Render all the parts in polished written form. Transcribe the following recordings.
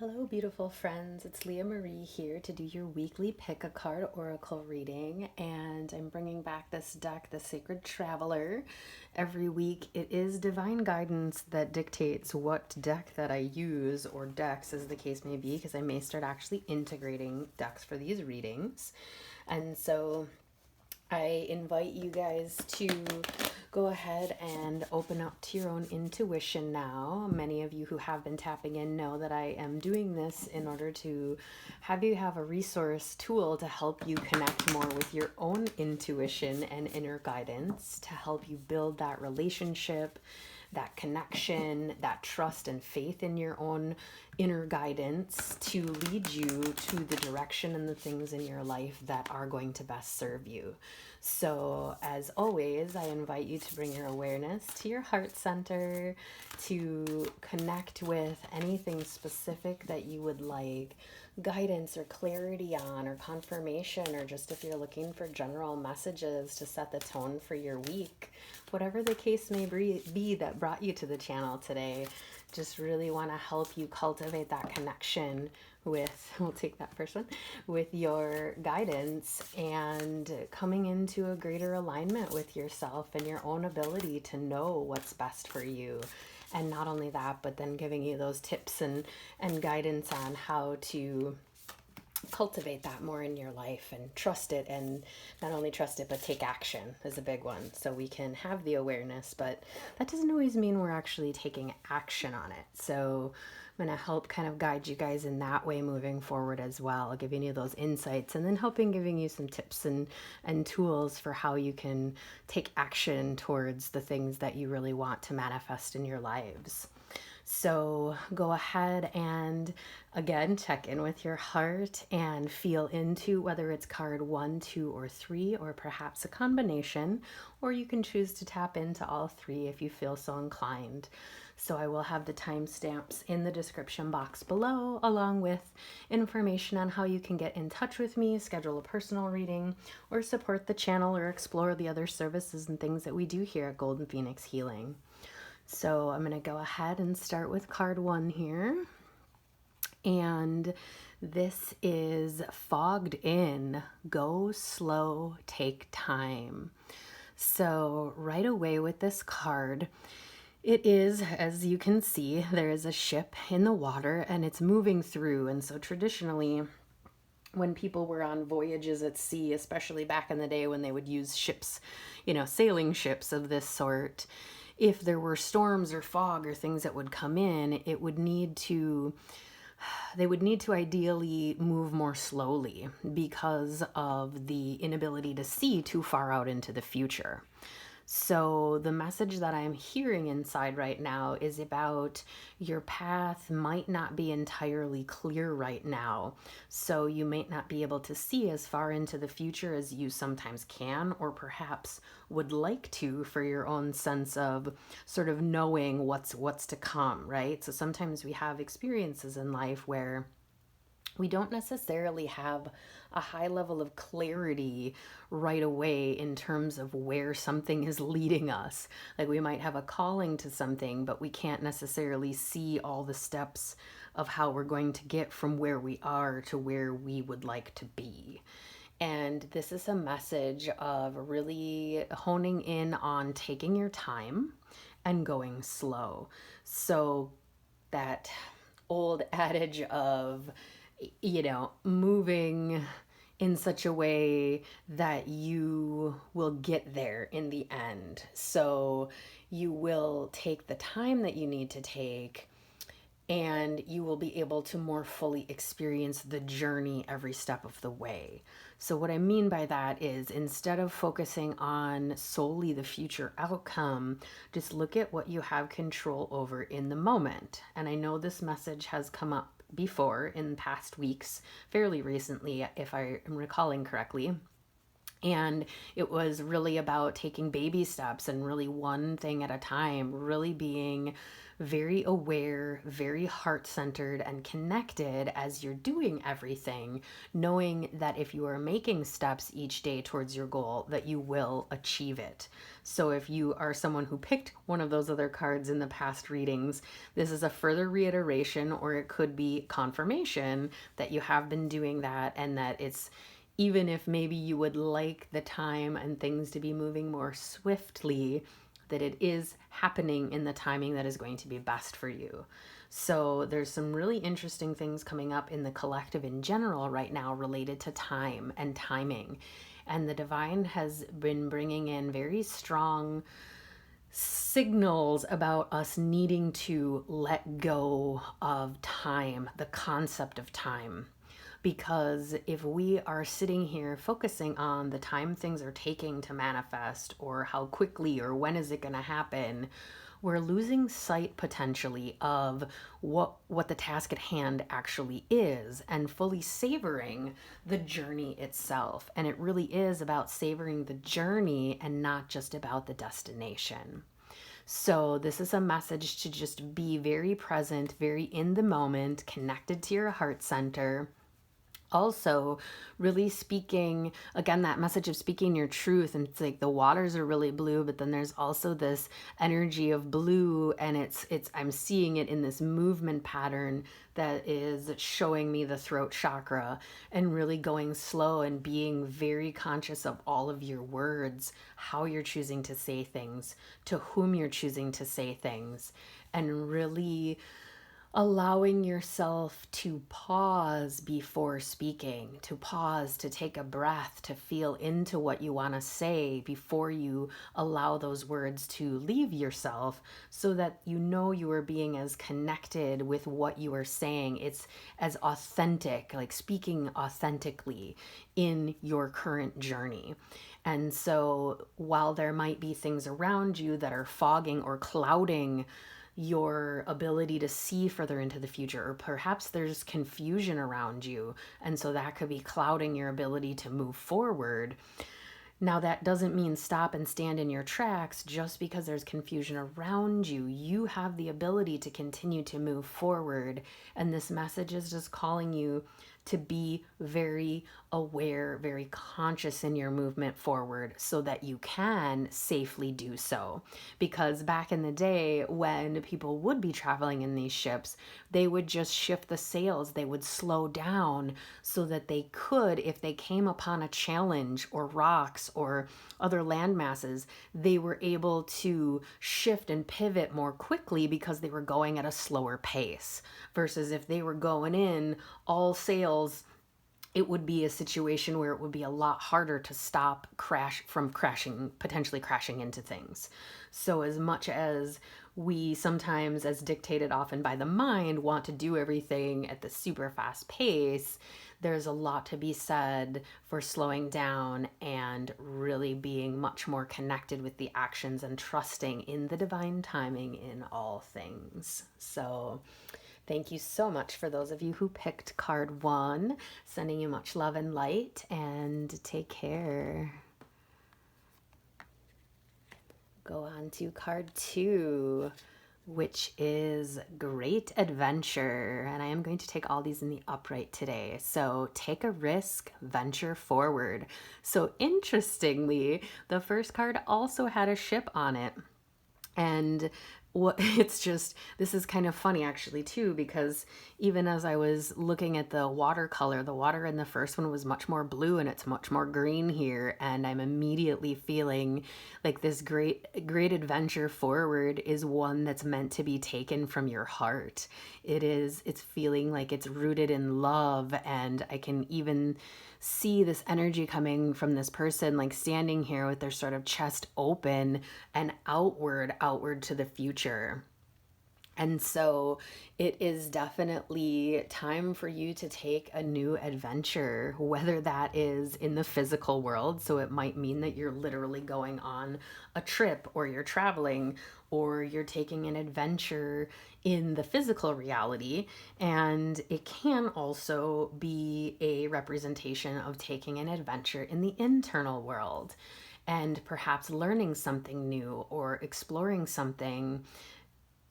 Hello, beautiful friends. It's Leah Marie here to do your weekly Pick a Card Oracle reading, and I'm bringing back this deck, the Sacred Traveler. Every week, it is divine guidance that dictates what deck that I use, or decks as the case may be, because I may start actually integrating decks for these readings. And so I invite you guys to go ahead and open up to your own intuition now. Many of you who have been tapping in know that I am doing this in order to have you have a resource tool to help you connect more with your own intuition and inner guidance, to help you build that relationship, that connection, that trust and faith in your own inner guidance to lead you to the direction and the things in your life that are going to best serve you. So, as always, I invite you to bring your awareness to your heart center, to connect with anything specific that you would like guidance or clarity on, or confirmation, or just if you're looking for general messages to set the tone for your week. Whatever the case may be that brought you to the channel today, just really want to help you cultivate that connection with, we'll take that first one, with your guidance, and coming into a greater alignment with yourself and your own ability to know what's best for you. And not only that, but then giving you those tips and guidance on how to cultivate that more in your life and trust it, and not only trust it but take action is a big one. So we can have the awareness, but that doesn't always mean we're actually taking action on it. So I'm going to help kind of guide you guys in that way moving forward as well, giving you those insights, and then giving you some tips and tools for how you can take action towards the things that you really want to manifest in your lives. So go ahead and again check in with your heart and feel into whether it's card 1, 2, or 3, or perhaps a combination, or you can choose to tap into all 3 if you feel so inclined. So I will have the timestamps in the description box below, along with information on how you can get in touch with me, schedule a personal reading, or support the channel, or explore the other services and things that we do here at Golden Phoenix Healing. So I'm going to go ahead and start with card 1 here. And this is Fogged In, Go Slow, Take Time. So right away with this card, it is, as you can see, there is a ship in the water and it's moving through. And so traditionally, when people were on voyages at sea, especially back in the day when they would use ships, sailing ships of this sort, if there were storms or fog or things that would come in, they would need to ideally move more slowly because of the inability to see too far out into the future. So the message that I'm hearing inside right now is about your path might not be entirely clear right now. So you might not be able to see as far into the future as you sometimes can, or perhaps would like to, for your own sense of sort of knowing what's to come, right? So sometimes we have experiences in life where we don't necessarily have a high level of clarity right away in terms of where something is leading us. Like we might have a calling to something, but we can't necessarily see all the steps of how we're going to get from where we are to where we would like to be. And this is a message of really honing in on taking your time and going slow. So that old adage of moving in such a way that you will get there in the end. So you will take the time that you need to take, and you will be able to more fully experience the journey every step of the way. So what I mean by that is, instead of focusing on solely the future outcome, just look at what you have control over in the moment. And I know this message has come up before in past weeks, fairly recently, if I am recalling correctly. And it was really about taking baby steps and really one thing at a time, really being very aware, very heart-centered and connected as you're doing everything, knowing that if you are making steps each day towards your goal, that you will achieve it. So if you are someone who picked one of those other cards in the past readings, this is a further reiteration, or it could be confirmation that you have been doing that, and that it's, even if maybe you would like the time and things to be moving more swiftly, that it is happening in the timing that is going to be best for you. So there's some really interesting things coming up in the collective in general right now related to time and timing. And the divine has been bringing in very strong signals about us needing to let go of time, the concept of time. Because if we are sitting here focusing on the time things are taking to manifest, or how quickly or when is it going to happen, we're losing sight potentially of what the task at hand actually is, and fully savoring the journey itself. And it really is about savoring the journey and not just about the destination. So this is a message to just be very present, very in the moment, connected to your heart center. Also, really speaking, again, that message of speaking your truth. And it's like the waters are really blue, but then there's also this energy of blue, and I'm seeing it in this movement pattern that is showing me the throat chakra, and really going slow and being very conscious of all of your words, how you're choosing to say things, to whom you're choosing to say things, and really allowing yourself to pause before speaking, to pause, to take a breath, to feel into what you want to say before you allow those words to leave yourself, so that you know you are being as connected with what you are saying. It's as authentic, like speaking authentically in your current journey. And so while there might be things around you that are fogging or clouding your ability to see further into the future, or perhaps there's confusion around you, and so that could be clouding your ability to move forward. Now, that doesn't mean stop and stand in your tracks just because there's confusion around you. You have the ability to continue to move forward, and this message is just calling you to be very aware, very conscious in your movement forward, so that you can safely do so. Because back in the day, when people would be traveling in these ships, they would just shift the sails, they would slow down, so that they could, if they came upon a challenge or rocks or other land masses, they were able to shift and pivot more quickly because they were going at a slower pace. Versus if they were going in all sails, it would be a situation where it would be a lot harder to stop potentially crashing into things. So as much as we sometimes, as dictated often by the mind, want to do everything at the super fast pace, there's a lot to be said for slowing down and really being much more connected with the actions and trusting in the divine timing in all things. So thank you so much for those of you who picked card 1. Sending you much love and light, and take care. Go on to card 2, which is Great Adventure. And I am going to take all these in the upright today. So take a risk, venture forward. So interestingly, the first card also had a ship on it. And it's just, this is kind of funny actually too, because even as I was looking at the watercolor, the water in the first one was much more blue and it's much more green here, and I'm immediately feeling like this great adventure forward is one that's meant to be taken from your heart. It's feeling like it's rooted in love, and I can even see this energy coming from this person, like standing here with their sort of chest open and outward to the future. And so it is definitely time for you to take a new adventure, whether that is in the physical world. So it might mean that you're literally going on a trip, or you're traveling, or you're taking an adventure in the physical reality. And it can also be a representation of taking an adventure in the internal world, and perhaps learning something new or exploring something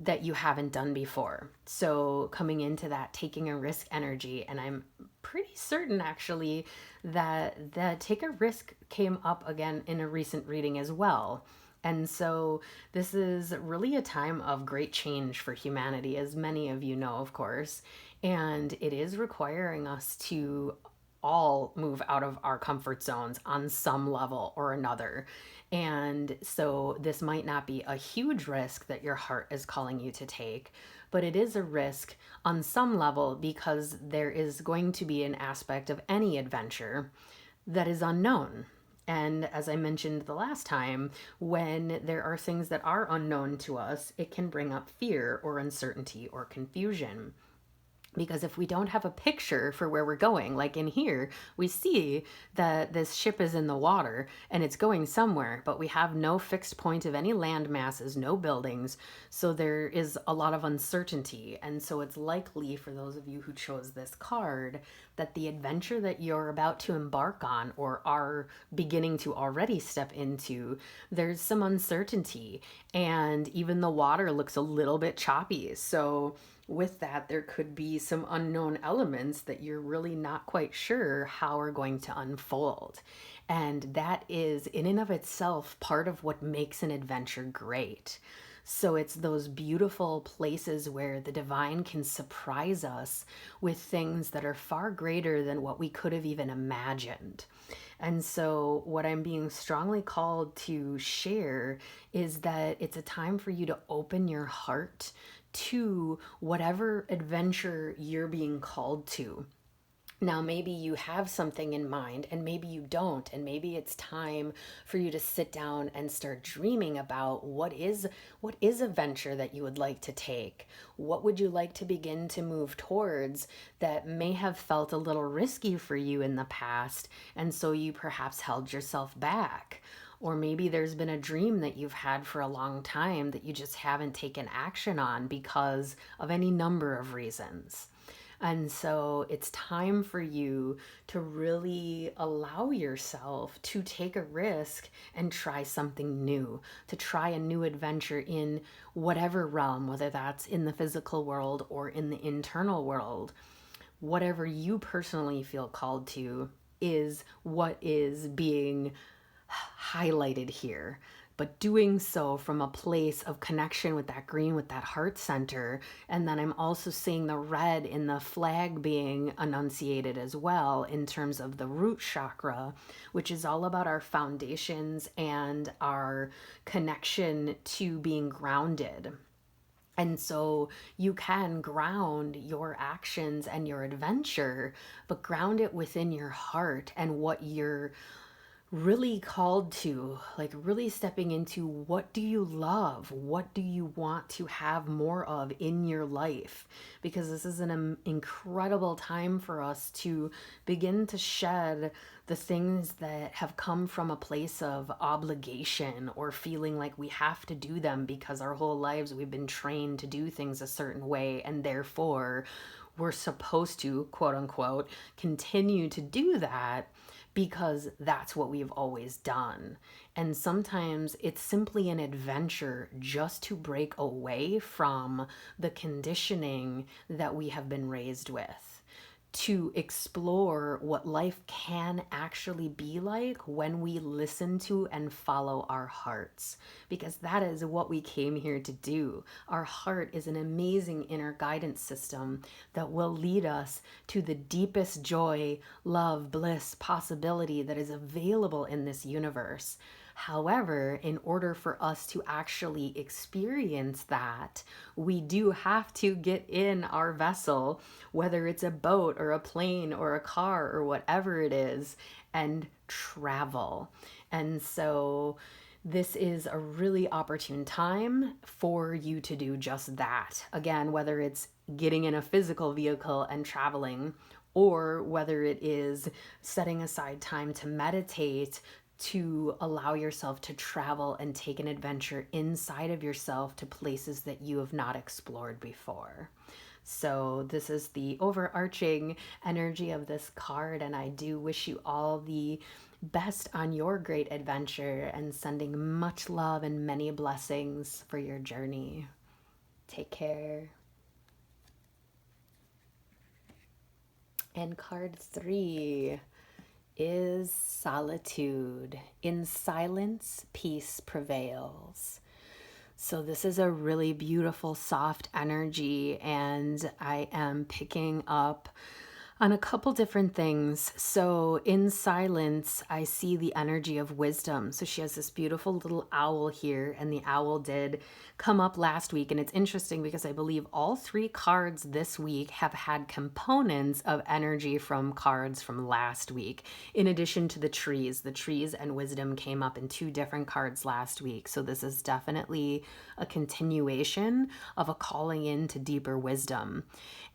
that you haven't done before. So coming into that taking a risk energy, and I'm pretty certain actually that the take a risk came up again in a recent reading as well. And so this is really a time of great change for humanity, as many of you know, of course. And it is requiring us to all move out of our comfort zones on some level or another. And so this might not be a huge risk that your heart is calling you to take, but it is a risk on some level because there is going to be an aspect of any adventure that is unknown. And as I mentioned the last time, when there are things that are unknown to us, it can bring up fear or uncertainty or confusion. Because if we don't have a picture for where we're going, like in here, we see that this ship is in the water and it's going somewhere, but we have no fixed point of any land masses, no buildings. So there is a lot of uncertainty. And so it's likely for those of you who chose this card that the adventure that you're about to embark on or are beginning to already step into, there's some uncertainty. And even the water looks a little bit choppy. So with that, there could be some unknown elements that you're really not quite sure how are going to unfold. And that is, in and of itself, part of what makes an adventure great. So it's those beautiful places where the divine can surprise us with things that are far greater than what we could have even imagined. And so, what I'm being strongly called to share is that it's a time for you to open your heart to whatever adventure you're being called to. Now, maybe you have something in mind and maybe you don't. And maybe it's time for you to sit down and start dreaming about what is a venture that you would like to take? What would you like to begin to move towards that may have felt a little risky for you in the past? And so you perhaps held yourself back. Or maybe there's been a dream that you've had for a long time that you just haven't taken action on because of any number of reasons. And so it's time for you to really allow yourself to take a risk and try something new, to try a new adventure in whatever realm, whether that's in the physical world or in the internal world. Whatever you personally feel called to is what is being highlighted here, but doing so from a place of connection with that green, with that heart center. And then I'm also seeing the red in the flag being enunciated as well in terms of the root chakra, which is all about our foundations and our connection to being grounded. And so you can ground your actions and your adventure, but ground it within your heart and what you're really called to, like really stepping into what do you love? What do you want to have more of in your life? Because this is an incredible time for us to begin to shed the things that have come from a place of obligation or feeling like we have to do them because our whole lives we've been trained to do things a certain way and therefore we're supposed to, quote unquote, continue to do that because that's what we've always done. And sometimes it's simply an adventure just to break away from the conditioning that we have been raised with, to explore what life can actually be like when we listen to and follow our hearts, because that is what we came here to do. Our heart is an amazing inner guidance system that will lead us to the deepest joy, love, bliss, possibility that is available in this universe. However, in order for us to actually experience that, we do have to get in our vessel, whether it's a boat or a plane or a car or whatever it is, and travel. And so this is a really opportune time for you to do just that. Again, whether it's getting in a physical vehicle and traveling, or whether it is setting aside time to meditate, to allow yourself to travel and take an adventure inside of yourself to places that you have not explored before. So this is the overarching energy of this card, and I do wish you all the best on your great adventure and sending much love and many blessings for your journey. Take care. And card 3 is solitude. In silence, peace prevails. So this is a really beautiful, soft energy, and I am picking up on a couple different things. So in silence, I see the energy of wisdom. So she has this beautiful little owl here, and the owl did come up last week. And it's interesting because I believe all 3 cards this week have had components of energy from cards from last week, in addition to the trees. The trees and wisdom came up in 2 different cards last week. So this is definitely a continuation of a calling into deeper wisdom.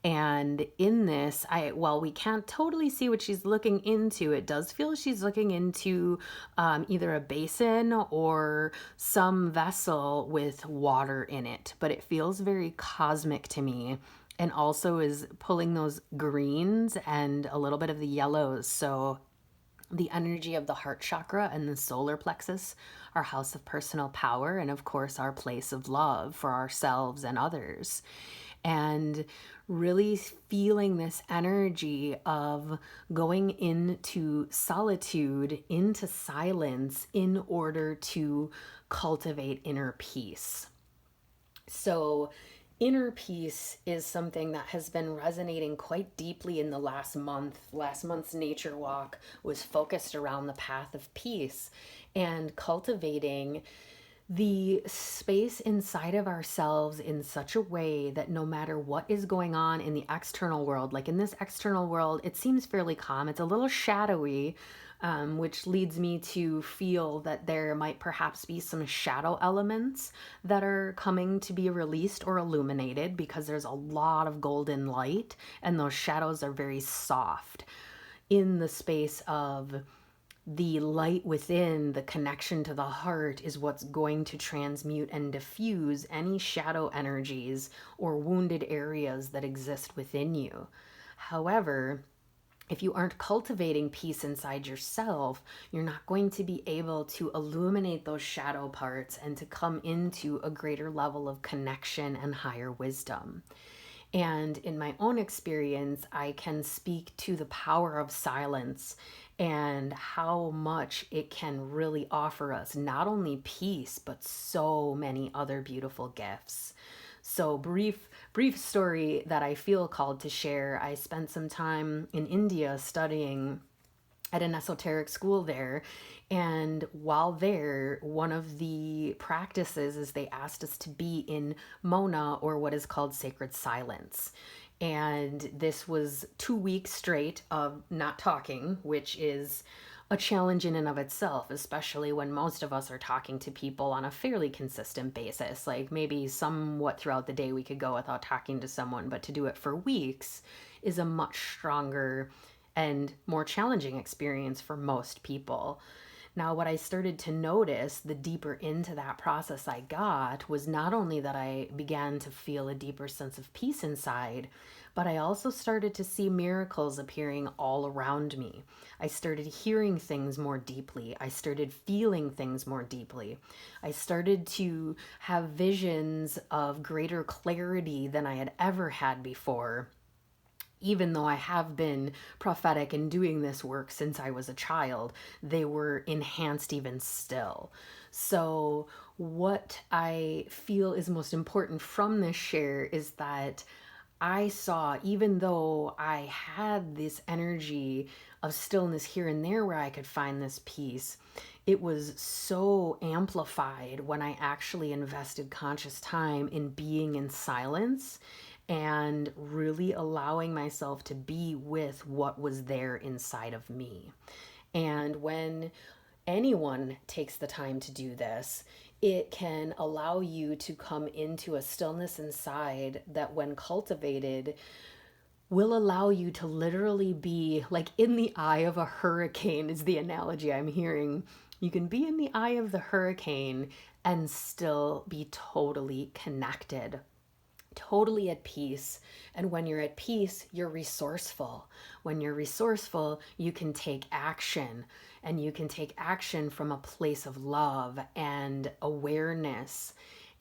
And in this, while we can't totally see what she's looking into, it does feel she's looking into either a basin or some vessel with water in it. But it feels very cosmic to me, and also is pulling those greens and a little bit of the yellows. So the energy of the heart chakra and the solar plexus, our house of personal power, and of course, our place of love for ourselves and others. And really feeling this energy of going into solitude, into silence, in order to cultivate inner peace. So inner peace is something that has been resonating quite deeply in the last month. Last month's nature walk was focused around the path of peace and cultivating the space inside of ourselves in such a way that no matter what is going on in the external world, like in this external world, it seems fairly calm. It's a little shadowy, which leads me to feel that there might perhaps be some shadow elements that are coming to be released or illuminated, because there's a lot of golden light and those shadows are very soft. In the space of the light within, the connection to the heart, is what's going to transmute and diffuse any shadow energies or wounded areas that exist within you. However, if you aren't cultivating peace inside yourself, you're not going to be able to illuminate those shadow parts and to come into a greater level of connection and higher wisdom. And in my own experience, I can speak to the power of silence and how much it can really offer us not only peace, but so many other beautiful gifts. So brief story that I feel called to share. I spent some time in India studying at an esoteric school there. And while there, one of the practices is they asked us to be in Mona, or what is called sacred silence. And this was 2 weeks straight of not talking, which is a challenge in and of itself, especially when most of us are talking to people on a fairly consistent basis. Like maybe somewhat throughout the day we could go without talking to someone, but to do it for weeks is a much stronger and more challenging experience for most people. Now, what I started to notice the deeper into that process I got was not only that I began to feel a deeper sense of peace inside, but I also started to see miracles appearing all around me. I started hearing things more deeply. I started feeling things more deeply. I started to have visions of greater clarity than I had ever had before. Even though I have been prophetic and doing this work since I was a child, they were enhanced even still. So, what I feel is most important from this share is that I saw, even though I had this energy of stillness here and there where I could find this peace, it was so amplified when I actually invested conscious time in being in silence and really allowing myself to be with what was there inside of me. And when anyone takes the time to do this, it can allow you to come into a stillness inside that, when cultivated, will allow you to literally be like in the eye of a hurricane, is the analogy I'm hearing. You can be in the eye of the hurricane and still be totally connected, totally at peace. And when you're at peace, you're resourceful. When you're resourceful, you can take action, and you can take action from a place of love and awareness.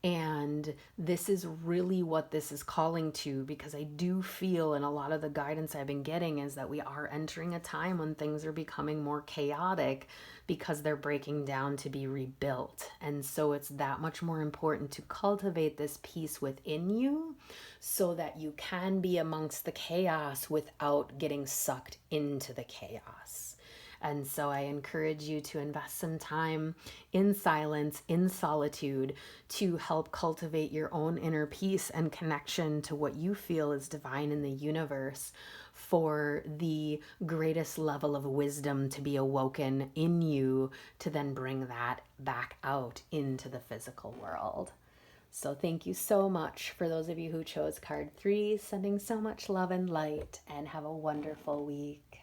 And this is really what this is calling to, because I do feel, and a lot of the guidance I've been getting is that we are entering a time when things are becoming more chaotic because they're breaking down to be rebuilt. And so it's that much more important to cultivate this peace within you so that you can be amongst the chaos without getting sucked into the chaos. And so I encourage you to invest some time in silence, in solitude, to help cultivate your own inner peace and connection to what you feel is divine in the universe, for the greatest level of wisdom to be awoken in you, to then bring that back out into the physical world. So thank you so much for those of you who chose card 3, sending so much love and light, and have a wonderful week.